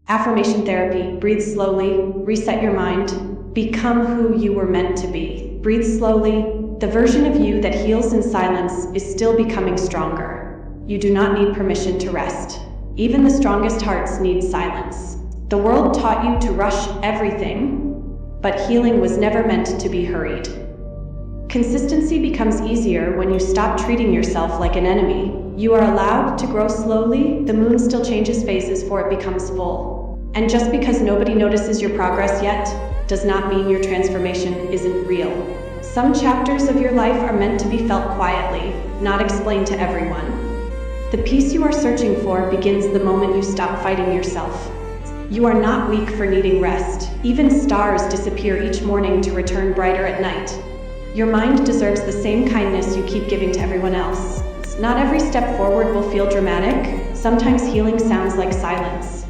Affirmation therapy. Breathe slowly, reset your mind, become who you were meant to be. Breathe slowly. The version of you that heals in silence is still becoming stronger. You do not need permission to rest. Even the strongest hearts need silence. The world taught you to rush everything, but healing was never meant to be hurried. Consistency becomes easier when you stop treating yourself like an enemy. You are allowed to grow slowly. The moon still changes phases before it becomes full. And just because nobody notices your progress yet, does not mean your transformation isn't real. Some chapters of your life are meant to be felt quietly, not explained to everyone. The peace you are searching for begins the moment you stop fighting yourself. You are not weak for needing rest. Even stars disappear each morning to return brighter at night. Your mind deserves the same kindness you keep giving to everyone else. Not every step forward will feel dramatic. Sometimes healing sounds like silence.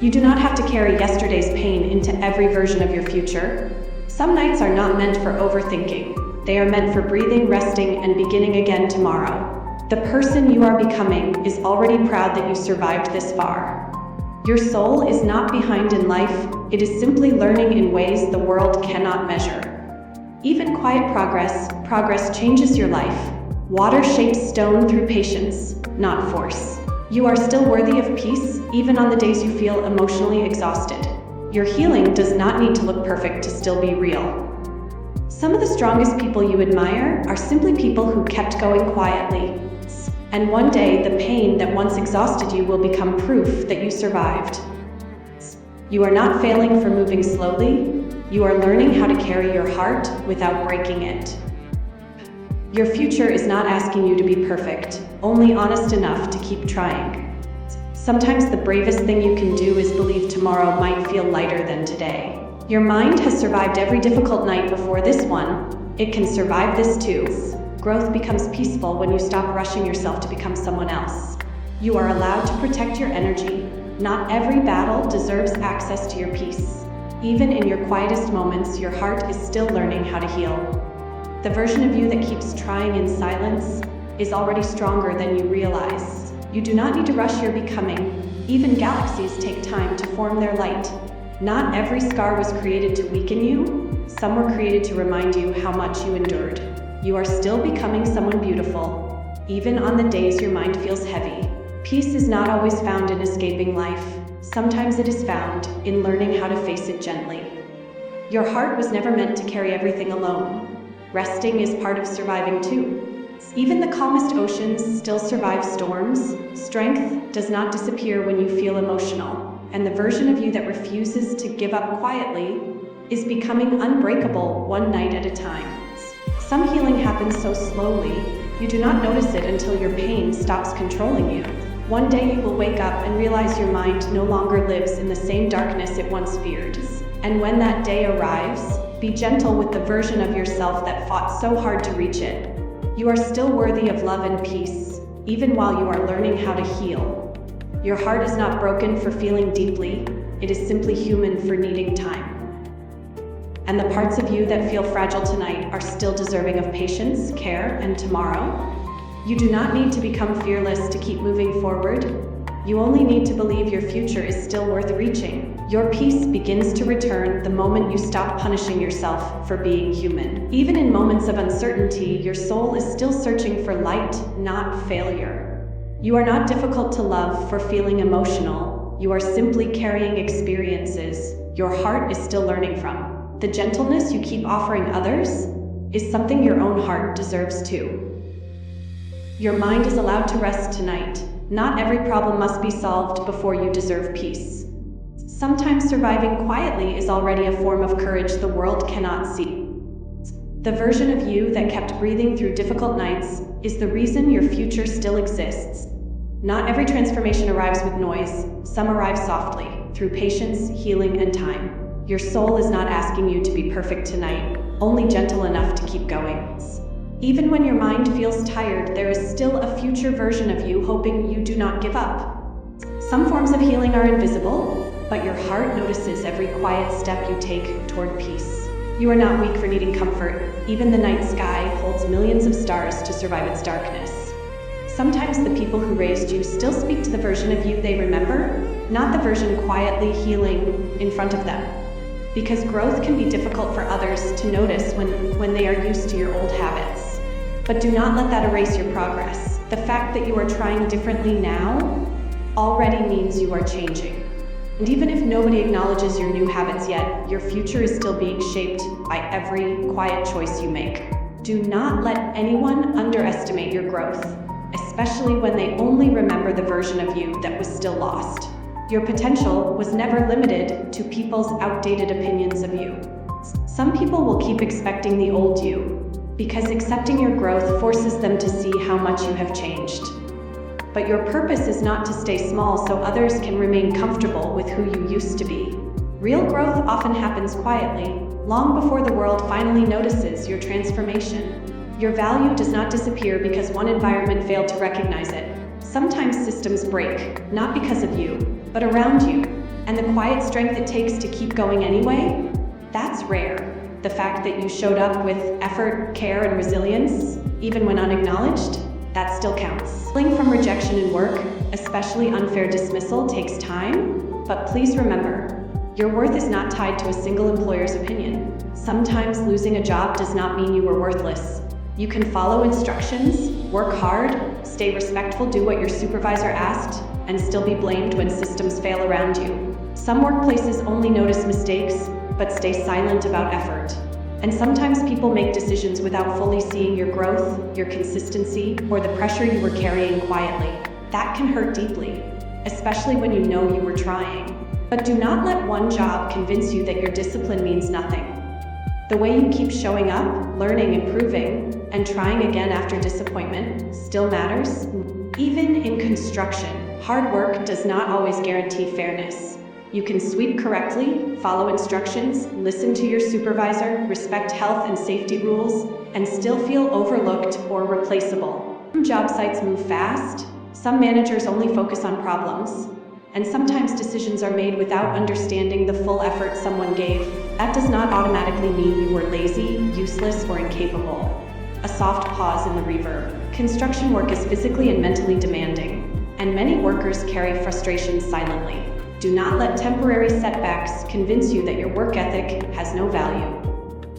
You do not have to carry yesterday's pain into every version of your future. Some nights are not meant for overthinking. They are meant for breathing, resting, and beginning again tomorrow. The person you are becoming is already proud that you survived this far. Your soul is not behind in life. It is simply learning in ways the world cannot measure. Even quiet progress changes your life. Water shapes stone through patience, not force. You are still worthy of peace, even on the days you feel emotionally exhausted. Your healing does not need to look perfect to still be real. Some of the strongest people you admire are simply people who kept going quietly. And one day, the pain that once exhausted you will become proof that you survived. You are not failing for moving slowly. You are learning how to carry your heart without breaking it. Your future is not asking you to be perfect, only honest enough to keep trying. Sometimes the bravest thing you can do is believe tomorrow might feel lighter than today. Your mind has survived every difficult night before this one. It can survive this too. Growth becomes peaceful when you stop rushing yourself to become someone else. You are allowed to protect your energy. Not every battle deserves access to your peace. Even in your quietest moments, your heart is still learning how to heal. The version of you that keeps trying in silence is already stronger than you realize. You do not need to rush your becoming. Even galaxies take time to form their light. Not every scar was created to weaken you. Some were created to remind you how much you endured. You are still becoming someone beautiful, even on the days your mind feels heavy. Peace is not always found in escaping life. Sometimes it is found in learning how to face it gently. Your heart was never meant to carry everything alone. Resting is part of surviving too. Even the calmest oceans still survive storms. Strength does not disappear when you feel emotional, and the version of you that refuses to give up quietly is becoming unbreakable one night at a time. Some healing happens so slowly, you do not notice it until your pain stops controlling you. One day you will wake up and realize your mind no longer lives in the same darkness it once feared. And when that day arrives, be gentle with the version of yourself that fought so hard to reach it. You are still worthy of love and peace, even while you are learning how to heal. Your heart is not broken for feeling deeply, it is simply human for needing time. And the parts of you that feel fragile tonight are still deserving of patience, care, and tomorrow. You do not need to become fearless to keep moving forward. You only need to believe your future is still worth reaching. Your peace begins to return the moment you stop punishing yourself for being human. Even in moments of uncertainty, your soul is still searching for light, not failure. You are not difficult to love for feeling emotional. You are simply carrying experiences your heart is still learning from. The gentleness you keep offering others is something your own heart deserves too. Your mind is allowed to rest tonight. Not every problem must be solved before you deserve peace. Sometimes surviving quietly is already a form of courage the world cannot see. The version of you that kept breathing through difficult nights is the reason your future still exists. Not every transformation arrives with noise. Some arrive softly, through patience, healing, and time. Your soul is not asking you to be perfect tonight, only gentle enough to keep going. Even when your mind feels tired, there is still a future version of you hoping you do not give up. Some forms of healing are invisible, but your heart notices every quiet step you take toward peace. You are not weak for needing comfort. Even the night sky holds millions of stars to survive its darkness. Sometimes the people who raised you still speak to the version of you they remember, not the version quietly healing in front of them. Because growth can be difficult for others to notice when they are used to your old habits. But do not let that erase your progress. The fact that you are trying differently now already means you are changing. And even if nobody acknowledges your new habits yet, your future is still being shaped by every quiet choice you make. Do not let anyone underestimate your growth, especially when they only remember the version of you that was still lost. Your potential was never limited to people's outdated opinions of you. Some people will keep expecting the old you, because accepting your growth forces them to see how much you have changed. But your purpose is not to stay small so others can remain comfortable with who you used to be. Real growth often happens quietly, long before the world finally notices your transformation. Your value does not disappear because one environment failed to recognize it. Sometimes systems break, not because of you, but around you. And the quiet strength it takes to keep going anyway, that's rare. The fact that you showed up with effort, care, and resilience, even when unacknowledged, that still counts. Healing from rejection in work, especially unfair dismissal, takes time, but please remember, your worth is not tied to a single employer's opinion. Sometimes losing a job does not mean you were worthless. You can follow instructions, work hard, stay respectful, do what your supervisor asked, and still be blamed when systems fail around you. Some workplaces only notice mistakes, but stay silent about effort. And sometimes people make decisions without fully seeing your growth, your consistency, or the pressure you were carrying quietly. That can hurt deeply, especially when you know you were trying. But do not let one job convince you that your discipline means nothing. The way you keep showing up, learning, improving, and trying again after disappointment still matters. Even in construction, hard work does not always guarantee fairness. You can sweep correctly, follow instructions, listen to your supervisor, respect health and safety rules, and still feel overlooked or replaceable. Some job sites move fast, some managers only focus on problems, and sometimes decisions are made without understanding the full effort someone gave. That does not automatically mean you were lazy, useless, or incapable. A soft pause in the reverb. Construction work is physically and mentally demanding, and many workers carry frustration silently. Do not let temporary setbacks convince you that your work ethic has no value.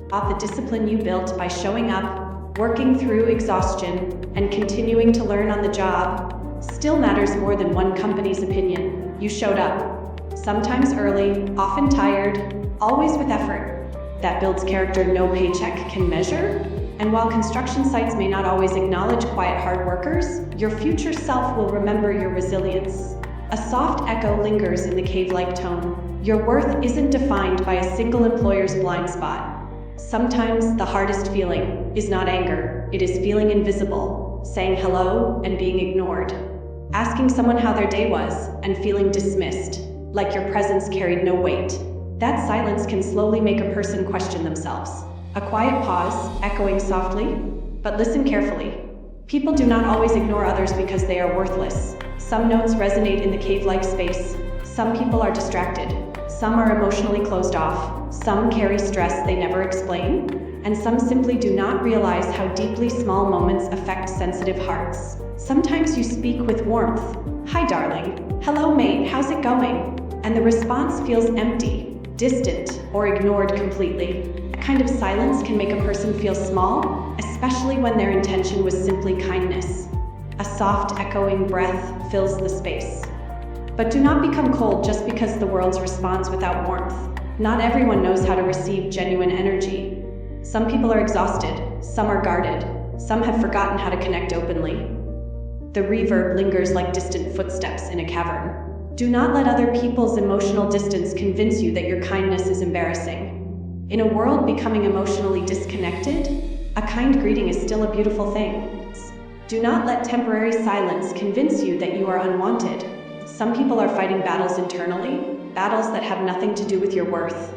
The discipline you built by showing up, working through exhaustion, and continuing to learn on the job still matters more than one company's opinion. You showed up, sometimes early, often tired, always with effort. That builds character no paycheck can measure. And while construction sites may not always acknowledge quiet hard workers, your future self will remember your resilience. A soft echo lingers in the cave-like tone. Your worth isn't defined by a single employer's blind spot. Sometimes the hardest feeling is not anger, it is feeling invisible, saying hello and being ignored, asking someone how their day was and feeling dismissed, like your presence carried no weight. That silence can slowly make a person question themselves. A quiet pause, echoing softly, but listen carefully. People do not always ignore others because they are worthless. Some notes resonate in the cave-like space. Some people are distracted. Some are emotionally closed off. Some carry stress they never explain. And some simply do not realize how deeply small moments affect sensitive hearts. Sometimes you speak with warmth. Hi, darling. Hello, mate. How's it going? And the response feels empty, distant, or ignored completely. That kind of silence can make a person feel small, especially when their intention was simply kindness. A soft, echoing breath fills the space. But do not become cold just because the world responds without warmth. Not everyone knows how to receive genuine energy. Some people are exhausted, some are guarded, some have forgotten how to connect openly. The reverb lingers like distant footsteps in a cavern. Do not let other people's emotional distance convince you that your kindness is embarrassing. In a world becoming emotionally disconnected, a kind greeting is still a beautiful thing. Do not let temporary silence convince you that you are unwanted. Some people are fighting battles internally, battles that have nothing to do with your worth.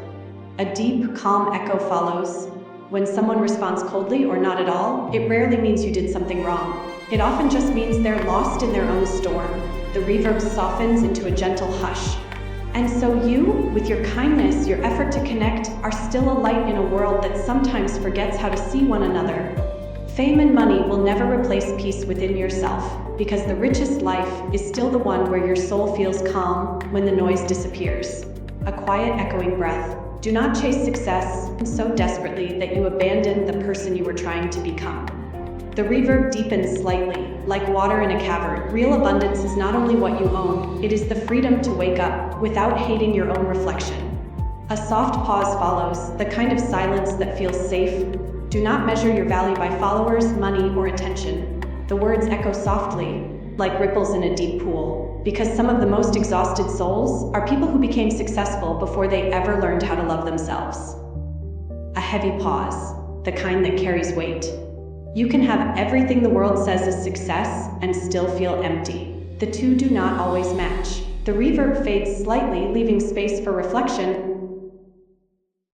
A deep, calm echo follows. When someone responds coldly or not at all, it rarely means you did something wrong. It often just means they're lost in their own storm. The reverb softens into a gentle hush. And so you, with your kindness, your effort to connect, are still a light in a world that sometimes forgets how to see one another. Fame and money will never replace peace within yourself, because the richest life is still the one where your soul feels calm when the noise disappears. A quiet, echoing breath. Do not chase success so desperately that you abandon the person you were trying to become. The reverb deepens slightly, like water in a cavern. Real abundance is not only what you own, it is the freedom to wake up without hating your own reflection. A soft pause follows, the kind of silence that feels safe. Do not measure your value by followers, money, or attention. The words echo softly, like ripples in a deep pool, because some of the most exhausted souls are people who became successful before they ever learned how to love themselves. A heavy pause, the kind that carries weight. You can have everything the world says is success and still feel empty. The two do not always match. The reverb fades slightly, leaving space for reflection.